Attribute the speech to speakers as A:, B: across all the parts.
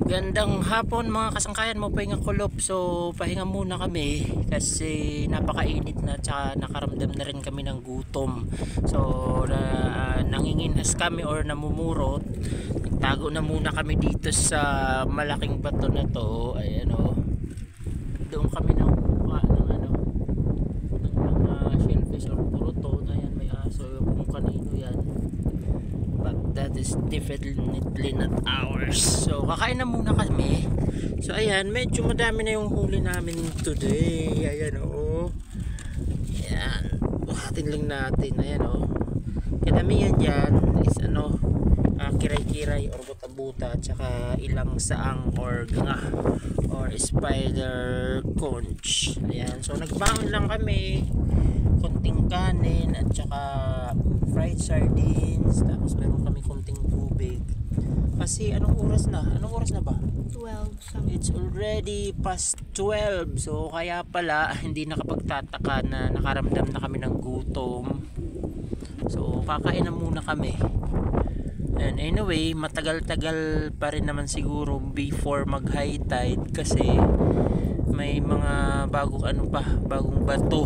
A: Gandang hapon mga kasangkayan mo, pahinga kulop. So pahinga muna kami kasi napakainit na, tsaka nakaramdam na rin kami ng gutom. So nanginginas kami or namumurot. Nagtago na muna kami dito sa malaking bato na to. Ayan o, doon kami nakukuha ng ng mga shellfish or puroton. Ayan, may aso kung kanino yan, but that is definitely not ours. So kakain na muna kami. So ayan, medyo madami na yung huli namin today. Ayan o, ayan, buhatin lang natin. Ayan o, kadamihan dyan is kiray-kiray or buta-buta, tsaka ilang saang or ganga or spider conch. Ayan, so nagbaon lang kami, konting kanin at tsaka fried sardines, tapos meron kami konting tubig kasi anong oras na ba?
B: 12
A: It's already past 12. So kaya pala hindi nakapagtataka na nakaramdam na kami ng gutom. So kakain na muna kami. And anyway, matagal-tagal pa rin naman siguro before mag high tide kasi may mga bagong bato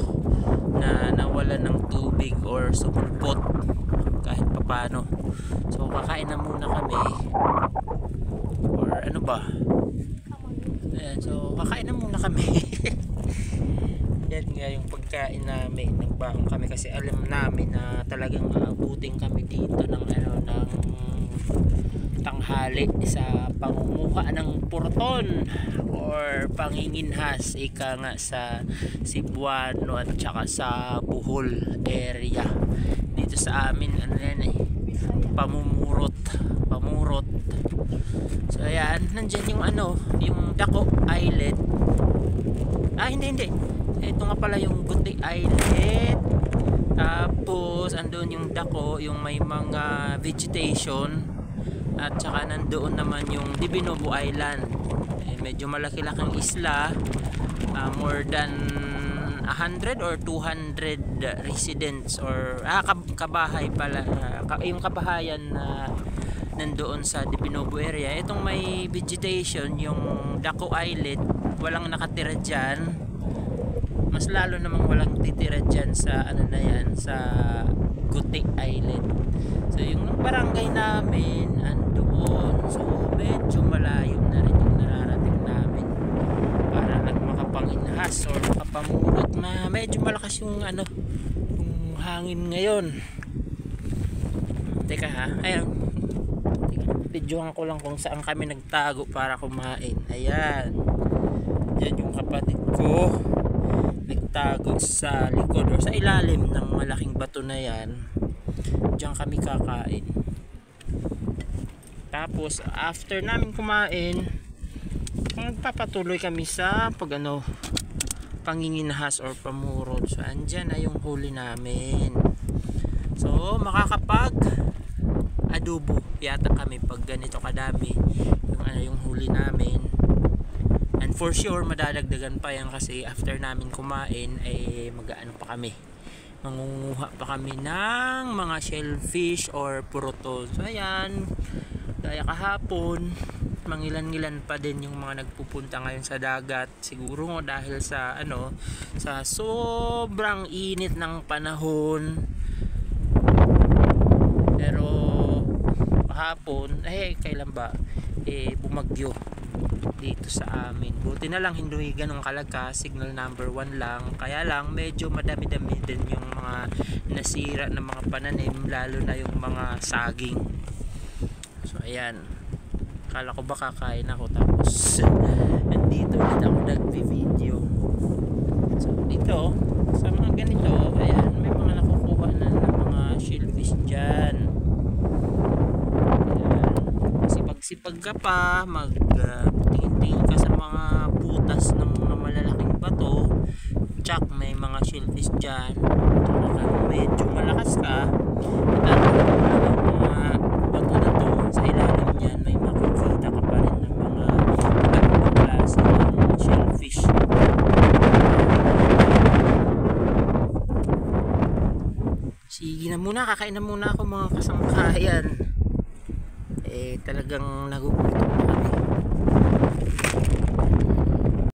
A: na nawalan ng tubig or sumulpot kahit papano. So kakain na muna kami or ano ba. Ayan, so kakain na muna kami. Yan nga yung pagkain namin. Nagbaon kami kasi alam namin na talagang aabutin kami dito ng ng tanghali sa pangunguha ng purton or panginginhas, ika nga sa Cebuano at saka sa Bohol area. Dito sa amin pamurot. So ayan, nandyan yung yung Daco Islet. Hindi, ito nga pala yung Guti Islet. Tapos andun yung Daco, yung may mga vegetation, at saka nandoon naman yung Divinobo Island. Medyo malaki-laking isla, more than 100 or 200 residents or kabahay pala, yung kabahayan na nandoon sa Divinobo area. Itong may vegetation, yung Daco Islet, walang nakatira dyan. Mas lalo namang walang titira dyan sa sa Guti Islet. So yung barangay namin andoon, so medyo malayo na rin yung nararating namin para makapanghinhas or makapamulot na medyo malakas yung yung hangin ngayon. Teka ha, ayun, videohan ko lang kung saan kami nagtago para kumain. Ayan, yan yung kapatid ko nagtago sa likod or sa ilalim ng malaking bato na yan. Diyan kami kakain. Tapos after namin kumain, magpapatuloy kami sa panginginhas or pamurot. So andyan na yung huli namin. So makakapag adobo yata kami pag ganito kadami yung huli namin. And for sure madadagdagan pa yan kasi after namin kumain ay pa kami, mangunguha pa kami ng mga shellfish or puroton. So ayan, gaya kahapon, mangilan-ngilan pa din yung mga nagpupunta ngayon sa dagat. Siguro dahil sa sa sobrang init ng panahon. Pero kahapon kailan ba bumagyo dito sa amin. Buti na lang hindi ganong kalakas, signal number 1 lang. Kaya lang medyo madami-dami din yung mga nasira na mga pananim, lalo na yung mga saging. So ayan, kala ko ba kakain ako tapos nandito ulit ako nagvi-video. So dito sa mga ganito, ayan, may mga nakukuha na ng mga shellfish dyan. Sipag ka pa, tingin-tingin ka sa mga butas ng mga malalaking bato, tsak may mga shellfish dyan. Medyo malakas ka, yung mga bato na to, sa ilalim niyan may makikita ka pa rin ng mga ibang klase ng shellfish. Sige na muna, kakain na muna ako mga kasangkayan. talagang nagugutom na kami.